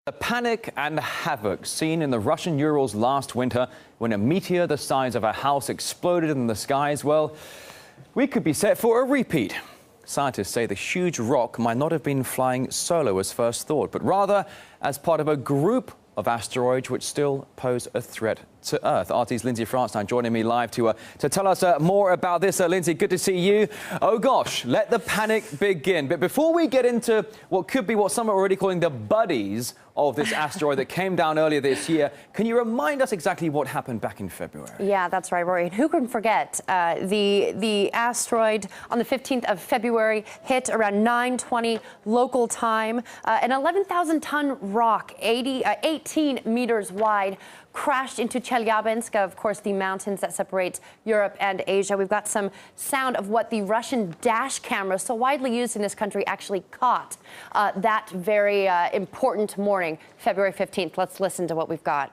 The panic and havoc seen in the Russian Urals last winter when a meteor the size of a house exploded in the skies, well, we could be set for a repeat. Scientists say the huge rock might not have been flying solo as first thought, but rather as part of a group of asteroids which still pose a threat to Earth. RT's Lindsay France now joining me live to tell us more about this. Lindsay, good to see you. Oh gosh, let the panic begin. But before we get into what could be what some are already calling the buddies of this asteroid that came down earlier this year, can you remind us exactly what happened back in February? Yeah, that's right, Rory. And who can forget the asteroid on the 15th of February hit around 9:20 local time. An 11,000-ton rock, 18 meters wide, crashed into Chelyabinsk, of course, the mountains that separate Europe and Asia. We've got some sound of what the Russian dash camera, so widely used in this country, actually caught that very important morning, February 15th. Let's listen to what we've got.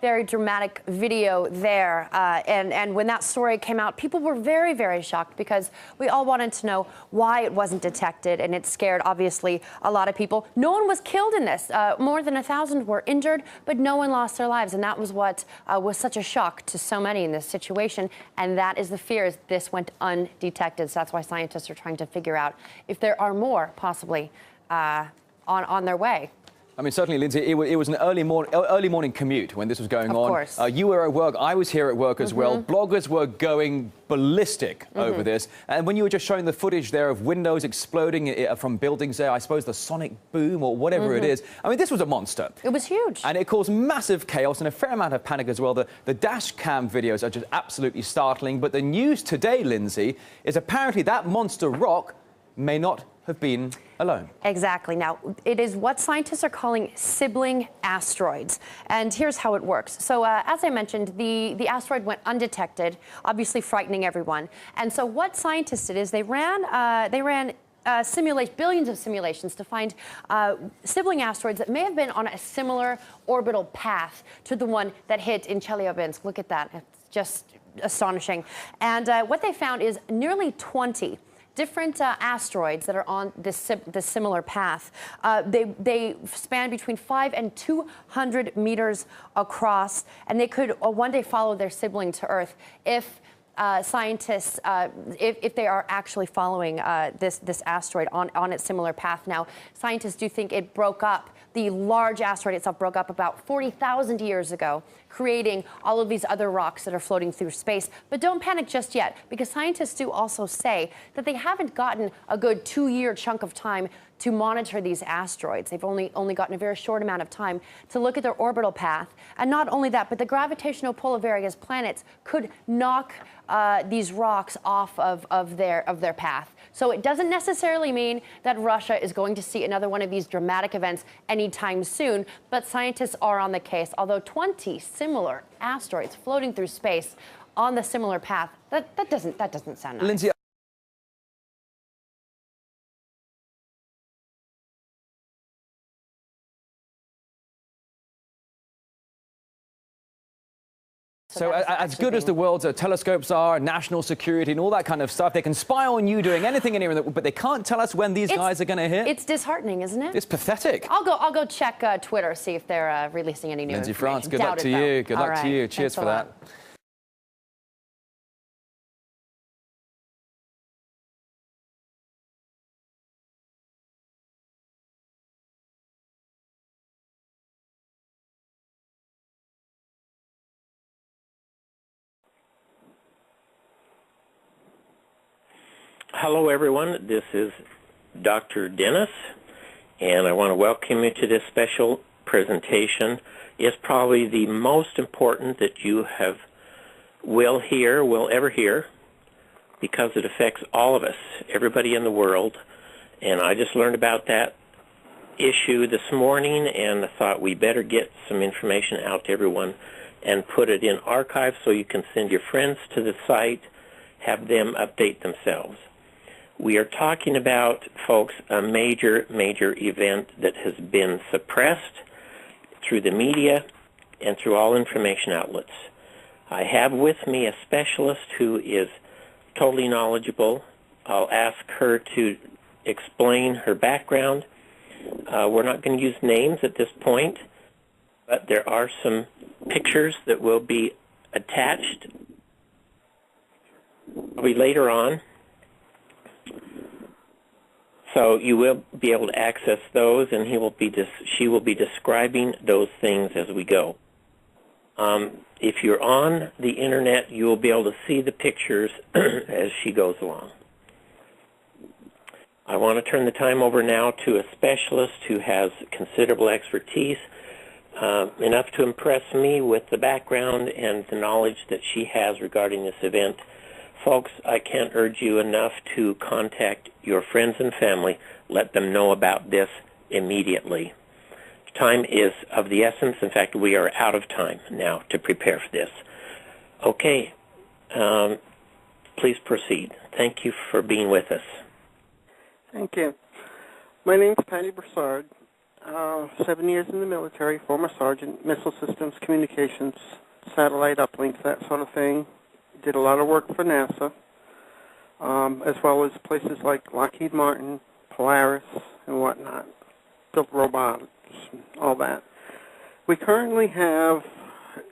Very dramatic video there. And when that story came out, people were very, very shocked because we all wanted to know why it wasn't detected. And it scared, obviously, a lot of people. No one was killed in this. More than 1,000 were injured, but no one lost their lives. And that was what was such a shock to so many in this situation. And that is the fear, is this went undetected. So that's why scientists are trying to figure out if there are more possibly on their way. I mean, certainly, Lindsay, it was an early morning commute when this was going on. Of course. You were at work. I was here at work as well. Bloggers were going ballistic over this. And when you were just showing the footage there of windows exploding from buildings there, I suppose the sonic boom or whatever it is. I mean, this was a monster. It was huge. And it caused massive chaos and a fair amount of panic as well. The dash cam videos are just absolutely startling. But the news today, Lindsay, is apparently that monster rock may not have been alone. Exactly. Now, it is what scientists are calling sibling asteroids. And here's how it works. So, as I mentioned, the asteroid went undetected, obviously frightening everyone. And so what scientists did is they ran billions of simulations to find sibling asteroids that may have been on a similar orbital path to the one that hit in Chelyabinsk. Look at that. It's just astonishing. And what they found is nearly 20 different asteroids that are on this similar path. They span between 5 and 200 meters across, and they could one day follow their sibling to Earth if scientists, if they are actually following this asteroid on its similar path. Now, scientists do think it broke up. The large asteroid itself broke up about 40,000 years ago, creating all of these other rocks that are floating through space. But don't panic just yet, because scientists do also say that they haven't gotten a good 2-year chunk of time to monitor these asteroids. They've only gotten a very short amount of time to look at their orbital path. And not only that, but the gravitational pull of various planets could knock these rocks off of their path. So it doesn't necessarily mean that Russia is going to see another one of these dramatic events anytime soon, but scientists are on the case. Although 20 similar asteroids floating through space on the similar path, that doesn't sound nice. Lindsay, so as good as the world's telescopes are, national security and all that kind of stuff, they can spy on you doing anything and everything, but they can't tell us when these guys are going to hit. It's disheartening, isn't it? It's pathetic. I'll go check Twitter, see if they're releasing any new Lindsay information. France, good luck to you. Good luck to you. Cheers for that. Hello, everyone. This is Dr. Dennis, and I want to welcome you to this special presentation. It's probably the most important that you will ever hear, because it affects all of us, everybody in the world. And I just learned about that issue this morning, and I thought we better get some information out to everyone and put it in archive so you can send your friends to the site, have them update themselves. We are talking about, folks, a major event that has been suppressed through the media and through all information outlets. I have with me a specialist who is totally knowledgeable. I'll ask her to explain her background. We're not going to use names at this point, but there are some pictures that will be attached later on. So you will be able to access those, and she will be describing those things as we go. If you're on the internet, you will be able to see the pictures as she goes along. I want to turn the time over now to a specialist who has considerable expertise, enough to impress me with the background and the knowledge that she has regarding this event. Folks, I can't urge you enough to contact your friends and family. Let them know about this immediately. Time is of the essence. In fact, we are out of time now to prepare for this. Okay, please proceed. Thank you for being with us. Thank you. My name's Patty Broussard. 7 years in the military, former sergeant, missile systems, communications, satellite uplinks, that sort of thing. Did a lot of work for NASA, as well as places like Lockheed Martin, Polaris, and whatnot. Built robots, all that. We currently have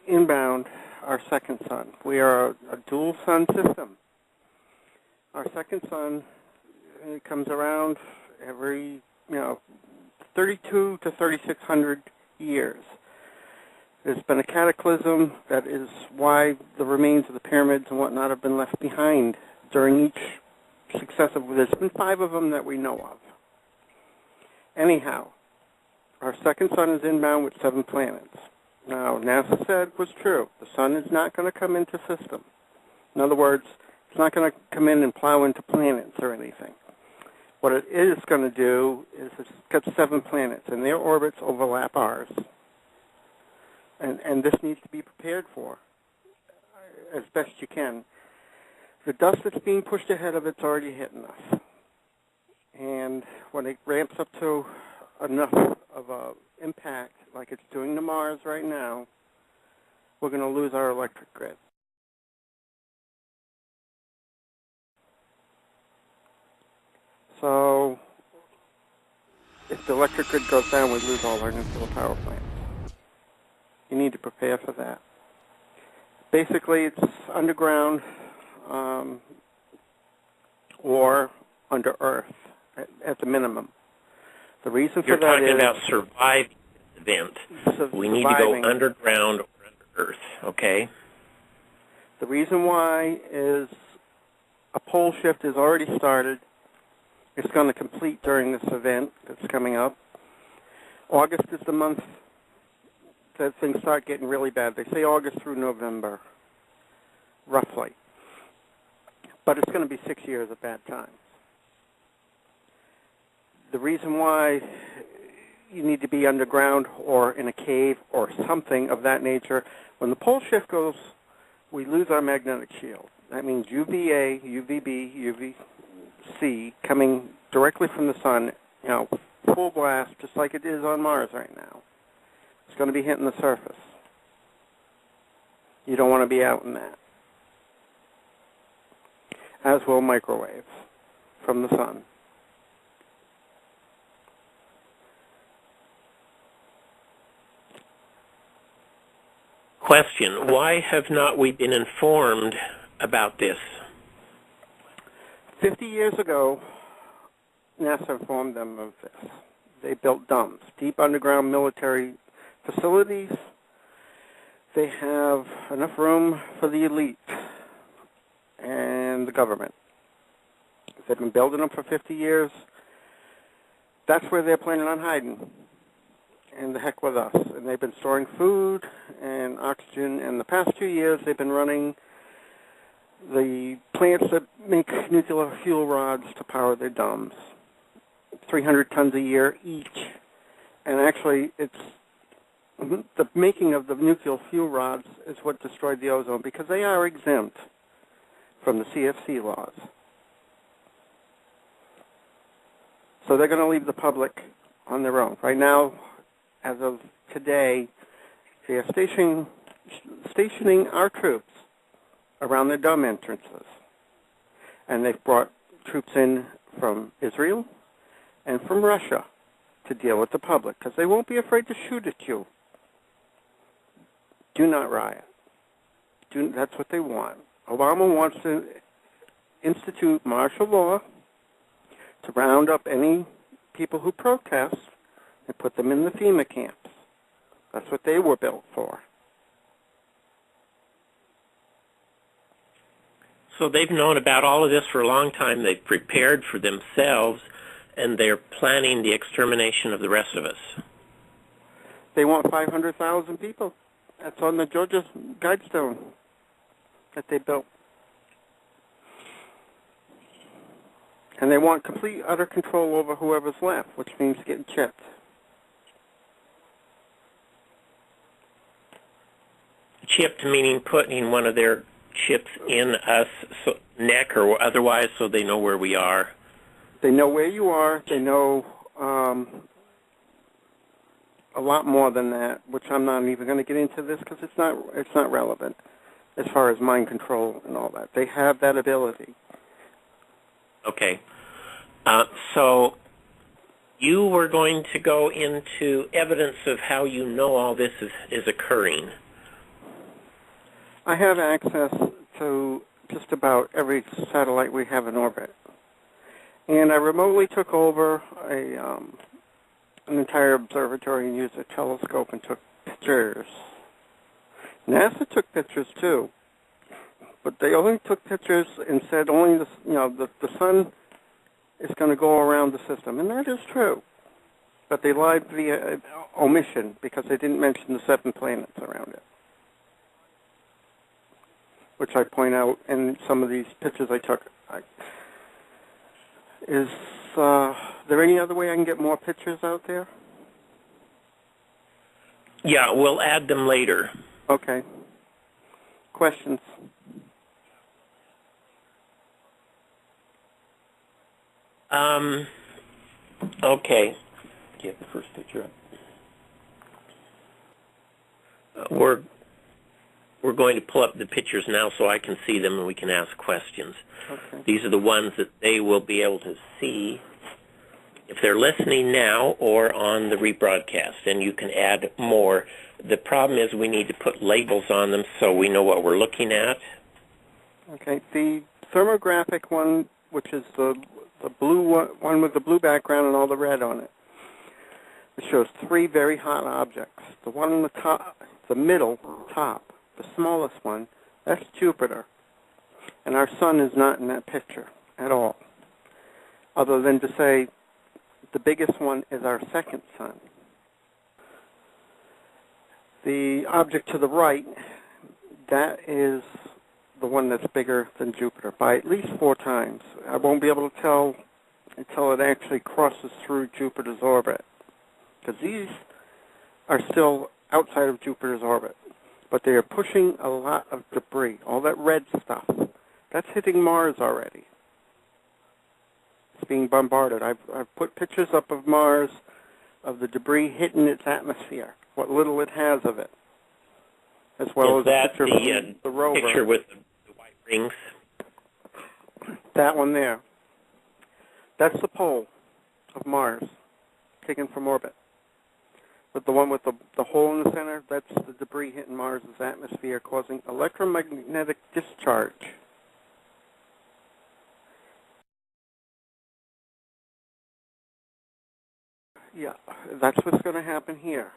inbound our second sun. We are a dual sun system. Our second sun comes around every, 32 to 3,600 years. There's been a cataclysm. That is why the remains of the pyramids and whatnot have been left behind during each successive. There's been 5 of them that we know of. Anyhow, our second sun is inbound with 7 planets. Now, NASA said was true. The sun is not going to come into system. In other words, it's not going to come in and plow into planets or anything. What it is going to do is it's got 7 planets, and their orbits overlap ours. And this needs to be prepared for as best you can. The dust that's being pushed ahead of it's already hitting us. And when it ramps up to enough of an impact, like it's doing to Mars right now, we're going to lose our electric grid. So if the electric grid goes down, we lose all our nuclear power plants. You need to prepare for that. Basically, it's underground or under Earth at the minimum. The reason for that is... You're talking about surviving this event. We need to go underground or under Earth, okay? The reason why is a pole shift has already started. It's going to complete during this event that's coming up. August is the month that things start getting really bad. They say August through November, roughly. But it's going to be 6 years of bad times. The reason why you need to be underground or in a cave or something of that nature, when the pole shift goes, we lose our magnetic shield. That means UVA, UVB, UVC coming directly from the sun, full blast, just like it is on Mars right now. It's going to be hitting the surface. You don't want to be out in that. As will microwaves from the sun. Question, why have not we been informed about this? 50 years ago, NASA informed them of this. They built DUMBs, deep underground military facilities. They have enough room for the elite and the government. They've been building them for 50 years. That's where they're planning on hiding. And the heck with us. And they've been storing food and oxygen. And the past 2 years, they've been running the plants that make nuclear fuel rods to power their DUMBs. 300 tons a year each. And actually, it's the making of the nuclear fuel rods is what destroyed the ozone, because they are exempt from the CFC laws. So they're going to leave the public on their own. Right now, as of today, They are stationing our troops around the dumb entrances. And they've brought troops in from Israel and from Russia to deal with the public, because they won't be afraid to shoot at you. Do not riot. That's what they want. Obama wants to institute martial law to round up any people who protest and put them in the FEMA camps. That's what they were built for. So they've known about all of this for a long time. They've prepared for themselves, and they're planning the extermination of the rest of us. They want 500,000 people. That's on the Georgia Guidestone that they built. And they want complete, utter control over whoever's left, which means getting chipped. Chipped meaning putting one of their chips in us neck or otherwise, so they know where we are. They know where you are. They know a lot more than that, which I'm not even going to get into this because it's not relevant as far as mind control and all that. They have that ability. Okay. So you were going to go into evidence of how you know all this is occurring. I have access to just about every satellite we have in orbit. And I remotely took over an entire observatory and used a telescope and took pictures. NASA took pictures too, but they only took pictures and said only the sun is going to go around the system, and that is true. But they lied via omission because they didn't mention the 7 planets around it, which I point out in some of these pictures I took. Is there any other way I can get more pictures out there? Yeah, we'll add them later. Okay. Questions? Okay. Do you have the first picture up? We're going to pull up the pictures now so I can see them and we can ask questions. Okay. These are the ones that they will be able to see if they're listening now or on the rebroadcast, and you can add more. The problem is we need to put labels on them so we know what we're looking at. Okay. The thermographic one, which is the blue one with the blue background and all the red on it, it shows 3 very hot objects. The one on the top, the middle top, the smallest one, that's Jupiter. And our sun is not in that picture at all, other than to say the biggest one is our second sun. The object to the right, that is the one that's bigger than Jupiter by at least 4 times. I won't be able to tell until it actually crosses through Jupiter's orbit, because these are still outside of Jupiter's orbit. But they are pushing a lot of debris, all that red stuff. That's hitting Mars already. It's being bombarded. I've put pictures up of Mars, of the debris hitting its atmosphere, what little it has of it, as well as a picture of the rover. Picture with the white rings? That one there. That's the pole of Mars, taken from orbit. But the one with the hole in the center, that's the debris hitting Mars' atmosphere, causing electromagnetic discharge. Yeah, that's what's going to happen here.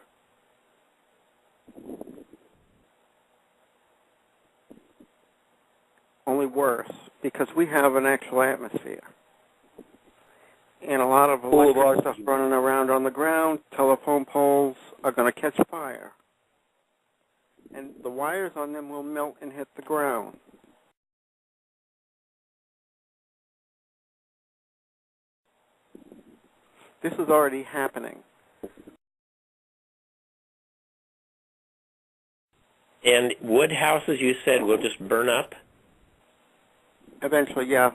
Only worse, because we have an actual atmosphere. And a lot of electric stuff running around on the ground, telephone poles are going to catch fire. And the wires on them will melt and hit the ground. This is already happening. And wood houses, you said, will just burn up? Eventually, yeah.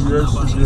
Я себе.